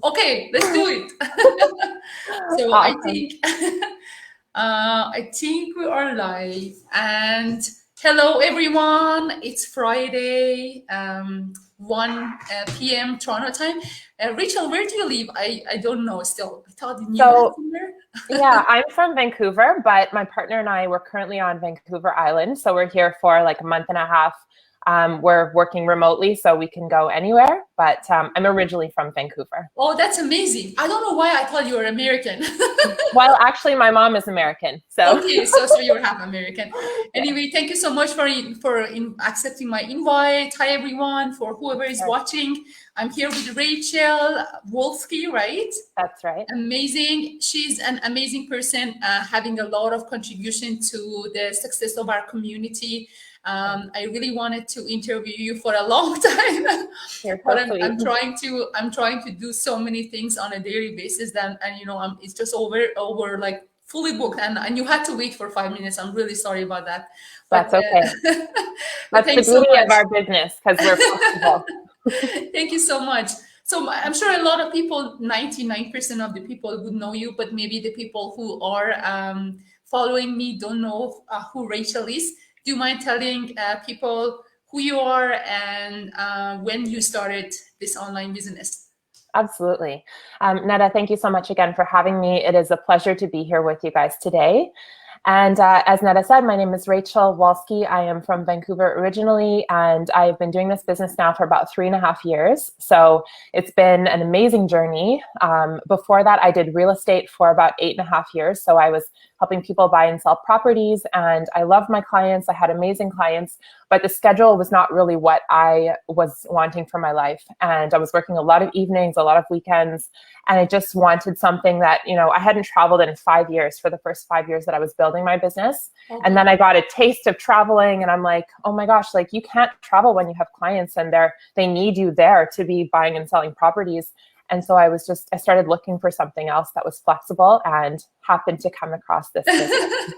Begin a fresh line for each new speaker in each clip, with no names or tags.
Okay, let's do it. So
Awesome.
I think we are live. And hello, everyone. It's Friday, 1 p.m. Toronto time. Rachel, where do you live? I don't know still. I thought in US
So
somewhere.
yeah, I'm from Vancouver, but my partner and I, we're currently on Vancouver Island. So we're here for like a month and a half. We're working remotely, so we can go anywhere, but I'm originally from Vancouver.
Oh, that's amazing. I don't know why I thought you were American.
Well, actually, my mom is American, so
Okay, so you're half American.
yeah,
Anyway, thank you so much for accepting my invite. Hi everyone, for whoever is
sure.
watching. I'm here with Rachel Wolski, right?
That's right.
Amazing. She's an amazing person, having a lot of contribution to the success of our community. I really wanted to interview you for a long time,
You're
but
so sweet.
I'm trying to do so many things on a daily basis. And you know, it's just over like fully booked, and you had to wait for 5 minutes. I'm really sorry about that, but
That's okay.
but
That's the
thanks so
beauty
much.
of our business because we're flexible.
Thank you so much. So I'm sure a lot of people, 99% of the people would know you, but maybe the people who are following me don't know who Rachel is. Do you mind telling people who you are and when you started this online business?
Absolutely. Neda, thank you so much again for having me. It is a pleasure to be here with you guys today. And as Neda said, my name is Rachel Wolski. I am from Vancouver originally, and I've been doing this business now for about 3.5 years. So it's been an amazing journey. Before that, I did real estate for about 8.5 years. So I was helping people buy and sell properties, and I loved my clients. I had amazing clients, but the schedule was not really what I was wanting for my life. And I was working a lot of evenings, a lot of weekends, and I just wanted something that, you know, I hadn't traveled in 5 years for the first 5 years that I was building my business.
Okay.
And then I got a taste of traveling, and I'm like, oh my gosh, like you can't travel when you have clients and they need you there to be buying and selling properties. And so I started looking for something else that was flexible and happened to come across this business.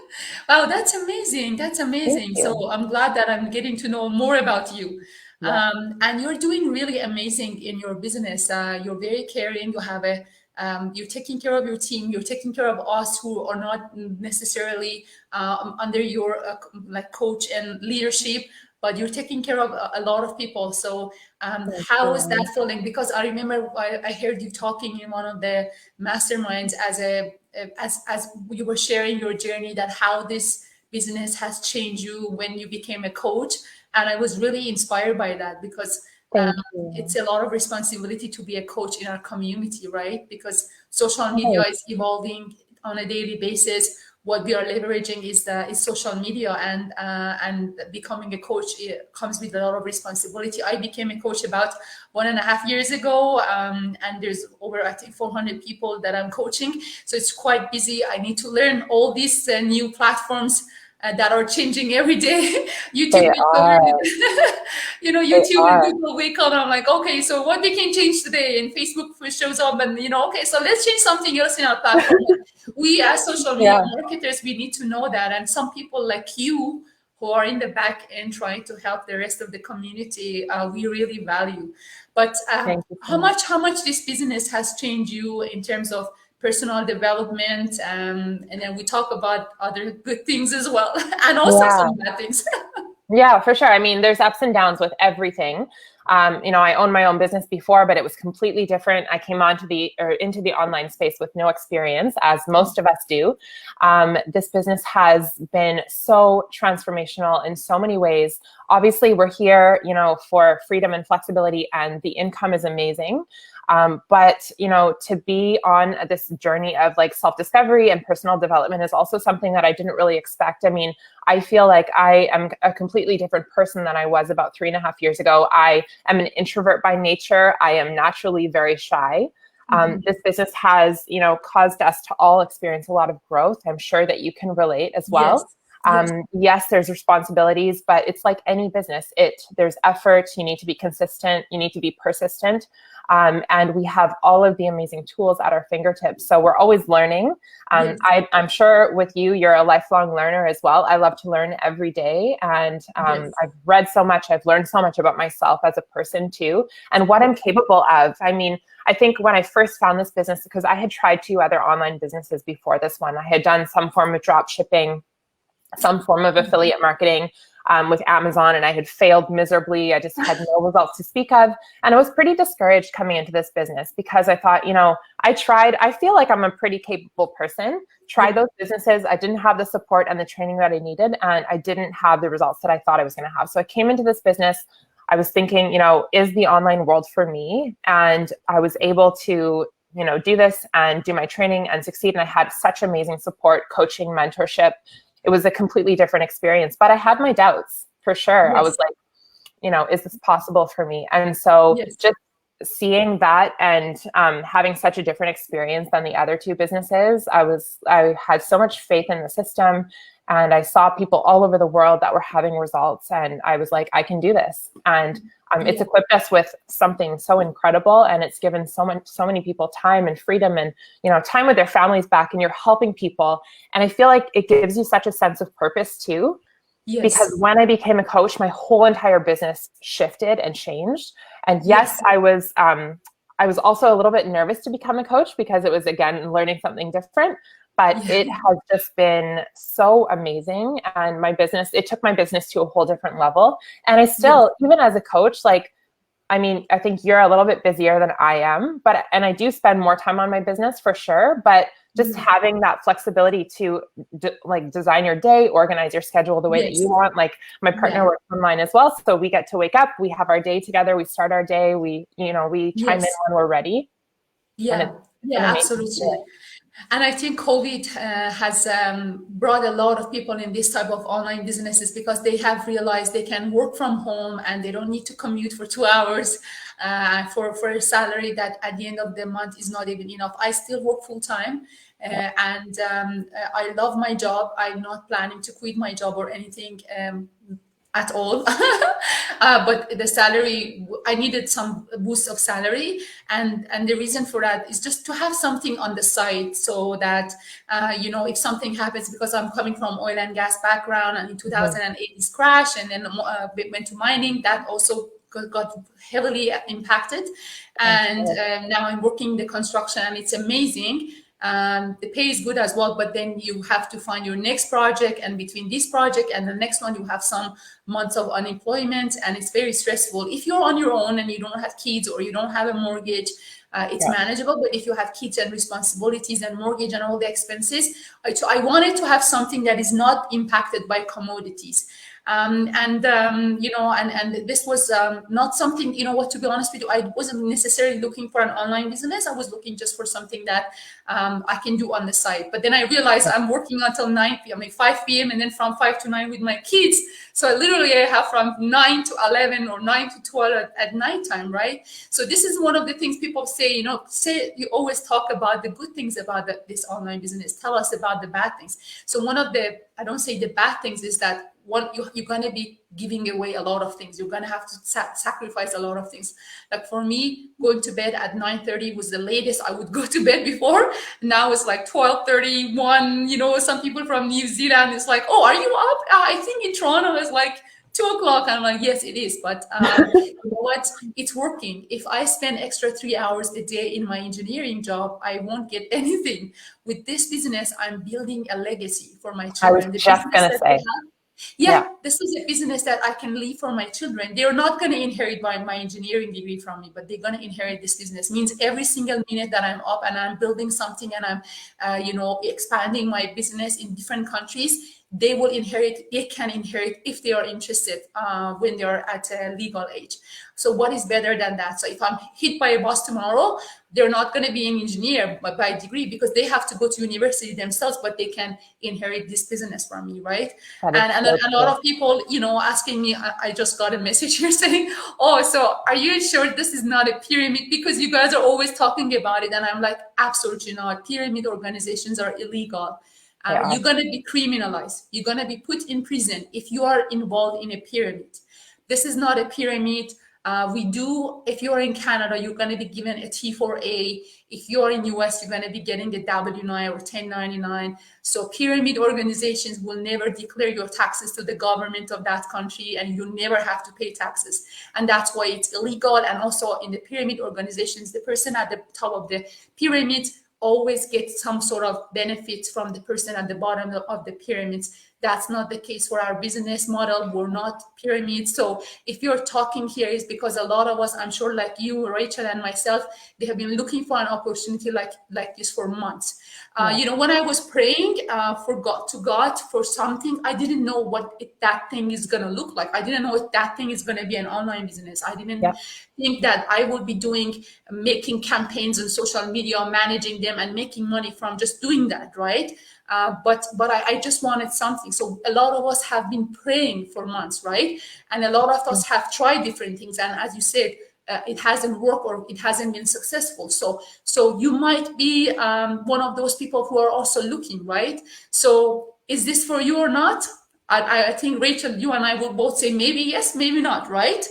Wow, that's amazing. That's
Thank
amazing.
you.
So I'm glad that I'm getting to know more about you.
Yeah.
And you're doing really amazing in your business. You're very caring. You're taking care of your team. You're taking care of us who are not necessarily under your like coach and leadership, but you're taking care of a lot of people. So
Thank
how is that
you.
feeling? Because I remember I heard you talking in one of the masterminds as you were sharing your journey, that how this business has changed you when you became a coach. And I was really inspired by that, because
Thank
it's
you.
a lot of responsibility to be a coach in our community, right? Because social media
Right.
is evolving on a daily basis. What we are leveraging is social media, and becoming a coach, it comes with a lot of responsibility. I became a coach about 1.5 years ago, and there's over, I think, 400 people that I'm coaching. So it's quite busy. I need to learn all these new platforms that are changing every day. YouTube
They
will cover
are.
it. You know,
They
YouTube and
are.
Google wake up, and I'm like, okay, so what we can change today? And Facebook shows up, and okay, so let's change something else in our platform. We as social media
Yeah.
marketers, we need to know that. And some people like you who are in the back end trying to help the rest of the community, we really value. But
Thank you so
how
much.
much this business has changed you in terms of personal development, and then we talk about other good things as well, and also
Yeah.
some bad things.
Yeah, for sure. I mean, there's ups and downs with everything. I owned my own business before, but it was completely different. I came into the online space with no experience, as most of us do. This business has been so transformational in so many ways. Obviously, we're here, for freedom and flexibility, and the income is amazing. But to be on this journey of like self-discovery and personal development is also something that I didn't really expect. I mean, I feel like I am a completely different person than I was about 3.5 years ago. I am an introvert by nature. I am naturally very shy. This business has, caused us to all experience a lot of growth. I'm sure that you can relate as well.
Yes. Yes.
Yes, there's responsibilities, but it's like any business. There's effort. You need to be consistent. You need to be persistent. And we have all of the amazing tools at our fingertips. So we're always learning. I'm sure with you, you're a lifelong learner as well. I love to learn every day. And I've read so much. I've learned so much about myself as a person too, and what I'm capable of. I mean, I think when I first found this business, because I had tried 2 other online businesses before this one, I had done some form of drop shipping, some form of affiliate marketing with Amazon, and I had failed miserably. I just had no results to speak of. And I was pretty discouraged coming into this business because I thought, I feel like I'm a pretty capable person, tried those businesses. I didn't have the support and the training that I needed, and I didn't have the results that I thought I was going to have. So I came into this business. I was thinking, is the online world for me? And I was able to, do this and do my training and succeed. And I had such amazing support, coaching, mentorship. It was a completely different experience, but I had my doubts for sure. Yes. I was like, is this possible for me? And so just seeing that and having such a different experience than the other 2 businesses, I had so much faith in the system, and I saw people all over the world that were having results, and I was like, I can do this. And it's equipped us with something so incredible, and it's given so many people time and freedom and, time with their families back, and you're helping people. And I feel like it gives you such a sense of purpose too. Yes. Because when I became a coach, my whole entire business shifted and changed. And yes, I was also a little bit nervous to become a coach because it was, again, learning something different. But it has just been so amazing. And it took my business to a whole different level. And I still, even as a coach, I think you're a little bit busier than I am, and I do spend more time on my business for sure. But just having that flexibility to design your day, organize your schedule the way that you want. Like my partner works online as well. So we get to wake up, we have our day together, we start our day, we chime in when we're ready.
Yeah, absolutely. And I think COVID has brought a lot of people in this type of online businesses because they have realized they can work from home and they don't need to commute for 2 hours for a salary that at the end of the month is not even enough. I still work full time and I love my job. I'm not planning to quit my job or anything at all. But the salary, I needed some boost of salary. And the reason for that is just to have something on the side so that, if something happens, because I'm coming from oil and gas background, and in 2008 it crashed, and then went to mining, that also got heavily impacted. And now I'm working the construction, and it's amazing. The pay is good as well, but then you have to find your next project, and between this project and the next one, you have some months of unemployment, and it's very stressful. If you're on your own and you don't have kids or you don't have a mortgage, it's manageable. But if you have kids and responsibilities and mortgage and all the expenses, I wanted to have something that is not impacted by commodities. And this was not something, to be honest with you, I wasn't necessarily looking for an online business. I was looking just for something that I can do on the side. But then I realized I'm working until 9 p.m., 5 p.m. and then from 5 to 9 with my kids. So I have from 9 to 11 or 9 to 12 at nighttime, right? So this is one of the things people say, you always talk about the good things about this online business. Tell us about the bad things. So one of the, I don't say the bad things, is that you're going to be giving away a lot of things. You're going to have to sacrifice a lot of things. Like for me, going to bed at 9:30 was the latest I would go to bed before. Now it's like 12:31. Some people from New Zealand, it's like, oh, are you up? I think in Toronto it's like 2:00. I'm like, yes, it is. But you know what? It's working. If I spend extra 3 hours a day in my engineering job, I won't get anything. With this business, I'm building a legacy for my children.
I was just going to say.
This is a business that I can leave for my children. They're not going to inherit my engineering degree from me, but they're going to inherit this business. Means every single minute that I'm up and I'm building something and I'm, expanding my business in different countries, they can inherit if they are interested when they're at a legal age. So what is better than that? So if I'm hit by a bus tomorrow, they're not going to be an engineer by degree because they have to go to university themselves, but they can inherit this business from me, right? And a lot of people, asking me, I just got a message here saying, oh, so are you sure this is not a pyramid? Because you guys are always talking about it. And I'm like, absolutely not. Pyramid organizations are illegal. You're going to be criminalized. You're going to be put in prison if you are involved in a pyramid. This is not a pyramid. We do, if you're in Canada, you're going to be given a T4A. If you're in US, you're going to be getting the W-9 or 1099. So pyramid organizations will never declare your taxes to the government of that country, and you never have to pay taxes. And that's why it's illegal. And also in the pyramid organizations, the person at the top of the pyramid always gets some sort of benefits from the person at the bottom of the pyramids. That's not the case for our business model. We're not pyramids. So if you're talking here, is because a lot of us, I'm sure like you, Rachel, and myself, they have been looking for an opportunity like this for months. You know, when I was praying to God for something, I didn't know what that thing is going to look like. I didn't know if that thing is going to be an online business. I didn't think that I would be making campaigns on social media, managing them, and making money from just doing that, right? But I just wanted something. So a lot of us have been praying for months, right? And a lot of us have tried different things. And as you said, it hasn't worked or it hasn't been successful. So you might be one of those people who are also looking, right? So is this for you or not? I think, Rachel, you and I will both say maybe yes, maybe not, right?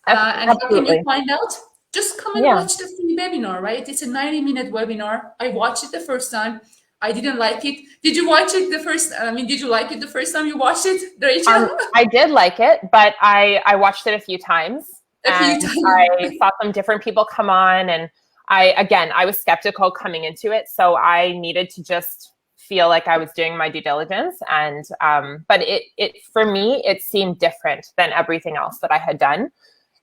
And how can you find out? Just come and watch the free webinar, right? It's a 90-minute webinar. I watched it the first time. I didn't like it. Did you watch it did you like it the first time you watched it, Rachel?
I did like it, but I watched it a few times. I saw some different people come on, and I was skeptical coming into it. So I needed to just feel like I was doing my due diligence. And, but for me, it seemed different than everything else that I had done.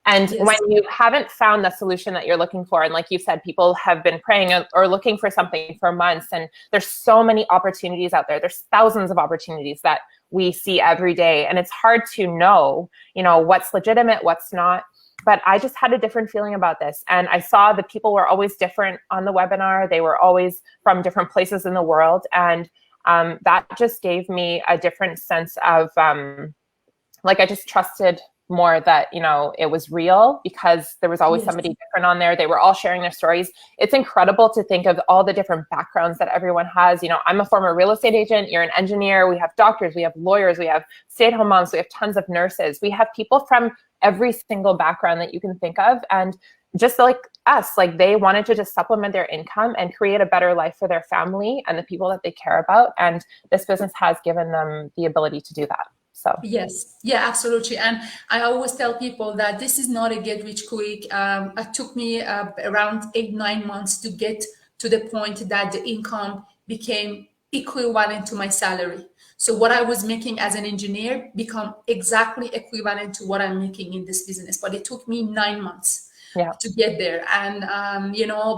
And when you haven't found the solution that you're looking for, and like you said, people have been praying or looking for something for months, and there's so many opportunities out there. There's thousands of opportunities that we see every day, and it's hard to know, what's legitimate, what's not. But I just had a different feeling about this. And I saw that people were always different on the webinar. They were always from different places in the world. And that just gave me a different sense of, I just trusted more that, it was real, because there was always somebody different on there. They were all sharing their stories. It's incredible to think of all the different backgrounds that everyone has. I'm a former real estate agent. You're an engineer. We have doctors. We have lawyers. We have stay-at-home moms. We have tons of nurses. We have people from every single background that you can think of. And just like us, they wanted to just supplement their income and create a better life for their family and the people that they care about. And this business has given them the ability to do that. So
yes, yeah, absolutely. And I always tell people that this is not a get rich quick. It took me around 8-9 months to get to the point that the income became equivalent to my salary. So what I was making as an engineer become exactly equivalent to what I'm making in this business. But it took me 9 months to get there. And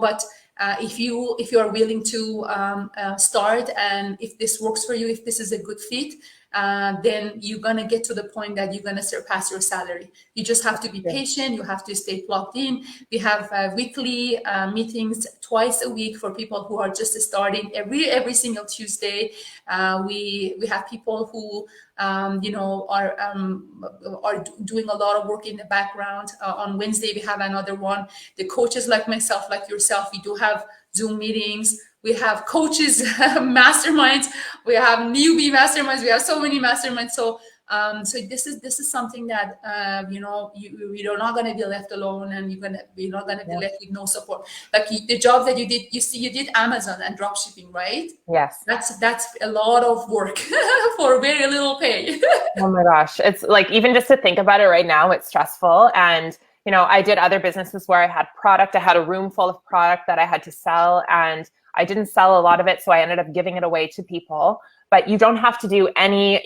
but if you are willing to start, and if this works for you, if this is a good fit, then you're going to get to the point that you're going to surpass your salary. You just have to be patient. You have to stay plugged in. We have weekly meetings twice a week for people who are just starting. Every single Tuesday, we have people who are doing a lot of work in the background. On Wednesday, we have another one. The coaches like myself, like yourself, we do have Zoom meetings. We have coaches, masterminds. We have newbie masterminds. We have so many masterminds. So this is something that you're not going to be left alone, and you're not going to be left with no support. Like the job that you did, you did Amazon and drop shipping, right?
Yes.
That's a lot of work for very little pay.
Oh my gosh, it's even just to think about it right now, it's stressful. And I did other businesses where I had product. I had a room full of product that I had to sell, and I didn't sell a lot of it, so I ended up giving it away to people. But you don't have to do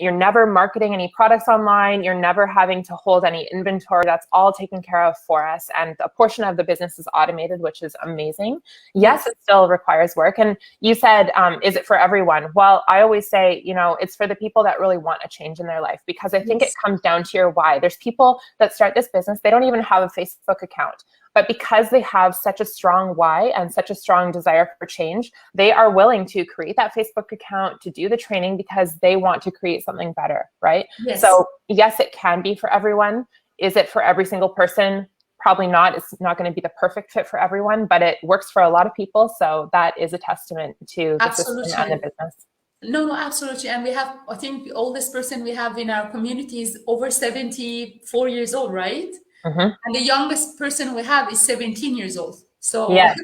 you're never marketing any products online. You're never having to hold any inventory. That's all taken care of for us. And a portion of the business is automated, which is amazing. Yes, it still requires work. And you said, is it for everyone? Well, I always say, it's for the people that really want a change in their life, because I think it comes down to your why. There's people that start this business, they don't even have a Facebook account. But because they have such a strong why and such a strong desire for change, they are willing to create that Facebook account, to do the training, because they want to create something better, right?
Yes.
So yes, it can be for everyone. Is it for every single person? Probably not. It's not going to be the perfect fit for everyone, but it works for a lot of people. So that is a testament to the system and the business.
No, absolutely. And we have, I think the oldest person we have in our community is over 74 years old, right?
Mhm.
And the youngest person we have is 17 years old. So
Yes.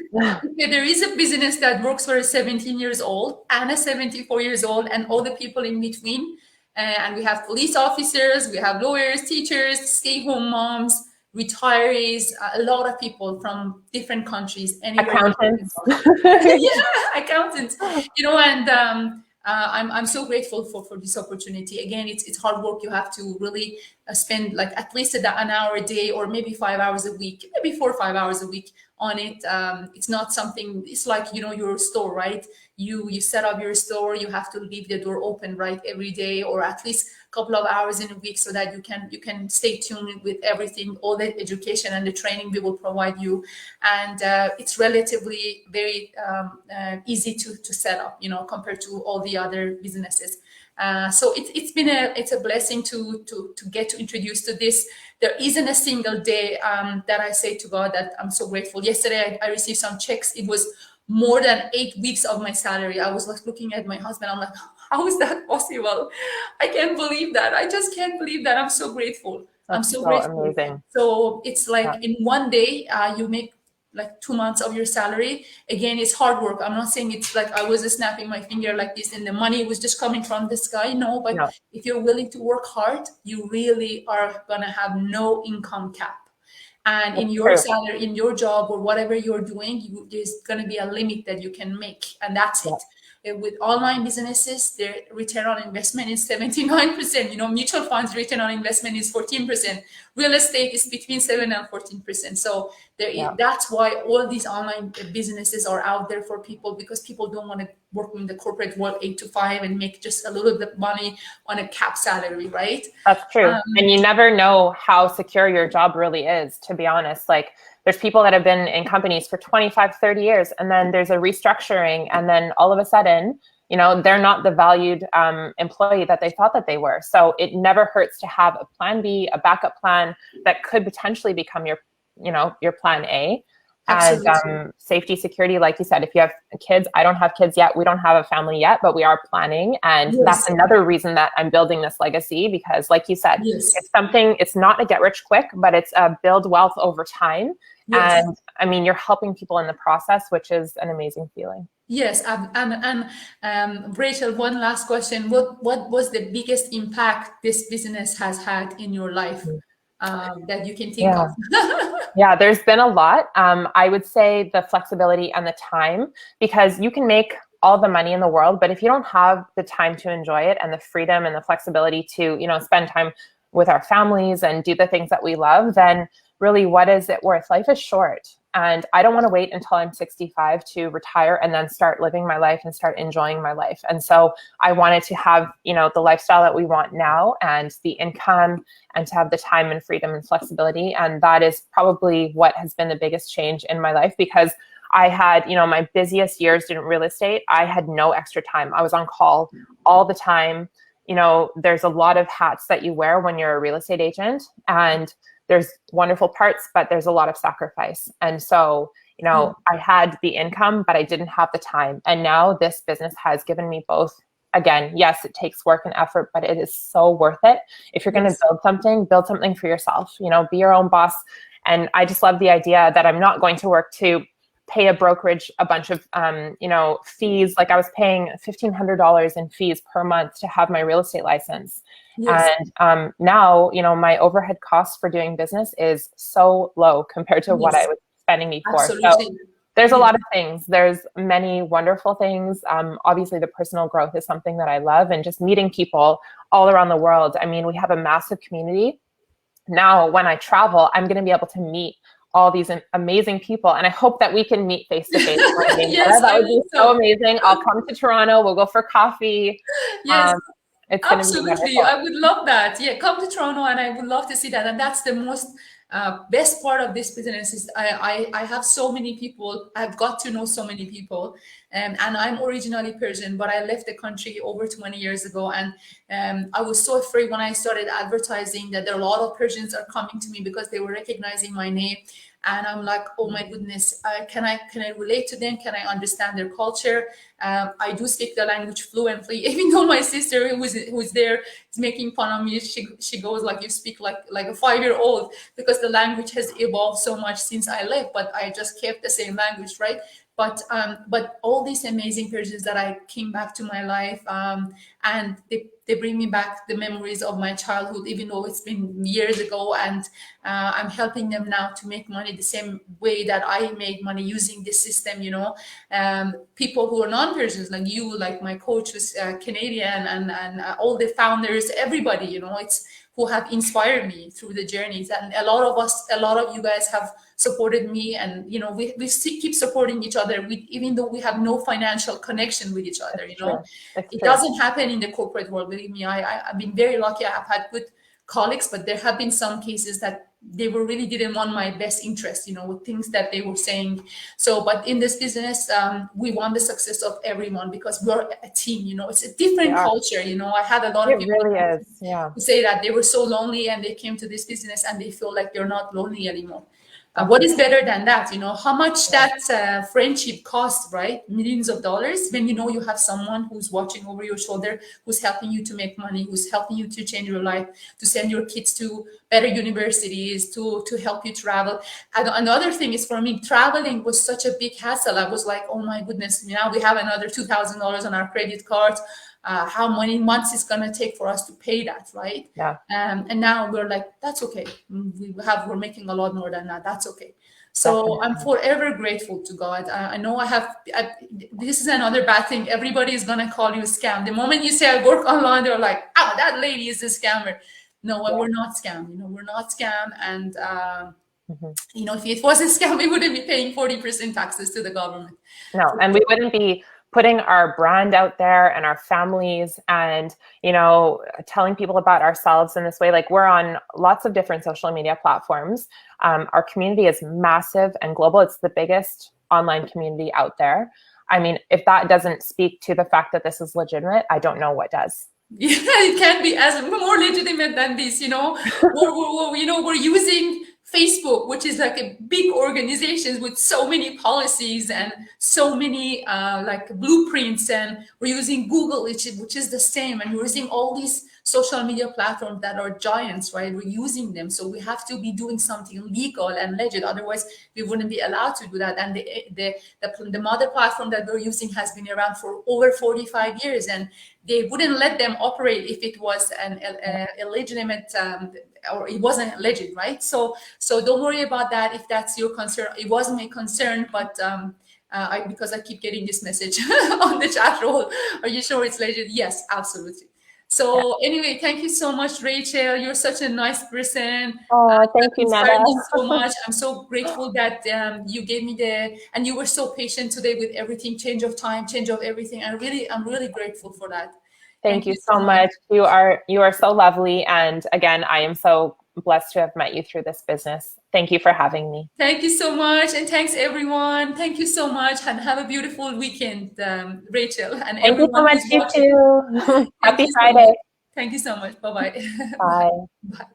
if there is a business that works for a 17 years old and a 74 years old and all the people in between. And we have police officers, we have lawyers, teachers, stay-home moms, retirees, a lot of people from different countries, anywhere.
Accountants.
Yeah, accountants, and I'm so grateful for this opportunity. Again, it's hard work. You have to really spend like at least an hour a day, or maybe 5 hours a week, maybe 4 or 5 hours a week on it. It's not something, it's like, your store, right? You set up your store, you have to leave the door open, right, every day, or at least a couple of hours in a week, so that you can stay tuned with everything, all the education and the training we will provide you. And it's relatively very easy to set up, compared to all the other businesses. So it's a blessing to get to introduce to this. There isn't a single day that I say to God that I'm so grateful. Yesterday I received some checks. It was more than 8 weeks of my salary. I was like looking at my husband. I'm like, how is that possible? I can't believe that. I just can't believe that. I'm so grateful. I'm
That's
so
so
grateful.
amazing.
So it's like
Yeah.
in one day you make like 2 months of your salary. Again, it's hard work. I'm not saying it's like I was snapping my finger like this and the money was just coming from the sky. No, but
No.
if you're willing to work hard, you really are gonna have no income cap. And in
That's
your
true.
salary, in your job, or whatever you're doing, there's going to be a limit that you can make, and that's
Yeah.
it. With online businesses, their return on investment is 79%. Mutual funds return on investment is 14%. Real estate is between 7 and 14%. So that's why all these online businesses are out there for people, because people don't want to work in the corporate world 8 to 5 and make just a little bit of money on a cap salary, right?
That's true. And you never know how secure your job really is, to be honest. Like, there's people that have been in companies for 25, 30 years, and then there's a restructuring, and then all of a sudden, they're not the valued employee that they thought that they were. So it never hurts to have a plan B, a backup plan that could potentially become your plan A.
Absolutely.
And safety, security, like you said, if you have kids, I don't have kids yet. We don't have a family yet, but we are planning. And
Yes.
That's another reason that I'm building this legacy, because like you said,
Yes.
it's not a get rich quick, but it's a build wealth over time.
Yes.
And I mean, you're helping people in the process, which is an amazing feeling.
Yes, and Rachel, one last question. What was the biggest impact this business has had in your life that you can think of?
Yeah, there's been a lot. I would say the flexibility and the time, because you can make all the money in the world, but if you don't have the time to enjoy it and the freedom and the flexibility to, spend time with our families and do the things that we love, then really, what is it worth? Life is short. And I don't want to wait until I'm 65 to retire and then start living my life and start enjoying my life. And so I wanted to have, the lifestyle that we want now, and the income, and to have the time and freedom and flexibility. And that is probably what has been the biggest change in my life, because I had, my busiest years in real estate, I had no extra time. I was on call all the time. There's a lot of hats that you wear when you're a real estate agent, and there's wonderful parts, but there's a lot of sacrifice. And so, I had the income, but I didn't have the time. And now this business has given me both. Again, yes, it takes work and effort, but it is so worth it. If you're going to build something for yourself, be your own boss. And I just love the idea that I'm not going to work to pay a brokerage a bunch of, fees. Like, I was paying $1,500 in fees per month to have my real estate license. Yes. And now, my overhead costs for doing business is so low compared to what I was spending before.
Absolutely.
So there's a lot of things. There's many wonderful things. Obviously, the personal growth is something that I love, and just meeting people all around the world. I mean, we have a massive community. Now, when I travel, I'm going to be able to meet all these amazing people, and I hope that we can meet face to face.
Yes,
that would be so amazing. I'll come to Toronto. We'll go for coffee.
Yes,
it's
absolutely. I would love that. Yeah, come to Toronto, and I would love to see that. And that's the most best part of this business is I have so many people. I've got to know so many people, and I'm originally Persian, but I left the country over 20 years ago, and I was so afraid when I started advertising that there are a lot of Persians are coming to me because they were recognizing my name. and I'm like, oh my goodness, can I relate to them? Can I understand their culture? I do speak the language fluently, even though my sister who's there is making fun of me. She goes like, you speak like a 5-year-old, because the language has evolved so much since I left, but I just kept the same language, right? But all these amazing Persians that I came back to my life, and they bring me back the memories of my childhood, even though it's been years ago, and I'm helping them now to make money the same way that I made money using this system, people who are non-Persians like you, like my coach was Canadian, and all the founders, everybody, it's who have inspired me through the journeys. And a lot of you guys have supported me, and we keep supporting each other even though we have no financial connection with each other. It doesn't happen in the corporate world, believe me. I've been very lucky. I've had good colleagues, but there have been some cases that they really didn't want my best interest, with things that they were saying. So, but in this business, we want the success of everyone, because we're a team, it's a different culture. I had a lot of people who say that they were so lonely and they came to this business and they feel like they're not lonely anymore. What is better than that? How much that friendship costs, right? Millions of dollars, when you have someone who's watching over your shoulder, who's helping you to make money, who's helping you to change your life, to send your kids to better universities, to help you travel. And another thing is, for me, traveling was such a big hassle. I was like, oh my goodness, now we have another $2,000 on our credit cards. How many months it's gonna take for us to pay that, right?
Yeah.
And now we're like, that's okay. We're making a lot more than that. That's okay. So I'm forever grateful to God. I know this is another bad thing. Everybody is gonna call you a scam. The moment you say I work online, they're like, oh, that lady is a scammer. No, we're not scam. We're not scam. And if it was a scam, we wouldn't be paying 40% taxes to the government.
No, and we wouldn't be putting our brand out there and our families and, telling people about ourselves in this way. Like, we're on lots of different social media platforms. Our community is massive and global. It's the biggest online community out there. I mean, if that doesn't speak to the fact that this is legitimate, I don't know what does.
Yeah, it can be as more legitimate than this, we're using Facebook, which is like a big organization with so many policies and so many like blueprints, and we're using Google, which is the same, and we're using all these social media platforms that are giants, right? We're using them, so we have to be doing something legal and legit, otherwise we wouldn't be allowed to do that. And the mother platform that we're using has been around for over 45 years, and they wouldn't let them operate if it was an illegitimate or it wasn't legit, right? So don't worry about that if that's your concern. It wasn't my concern, but because I keep getting this message on the chat roll, are you sure it's legit? Yes, absolutely. So anyway, thank you so much, Rachel. You're such a nice person.
Oh, thank you, Neda.
So much. I'm so grateful that you gave me and you were so patient today with everything, change of time, change of everything. I'm really grateful for that.
Thank you so much. You are so lovely. And again, I am so blessed to have met you through this business. Thank you for having me.
Thank you so much. And thanks everyone. Thank you so much, and have a beautiful weekend, Rachel. And
thank you so much, you too. Happy Friday.
Thank you so much. Bye-bye.
Bye.
Bye.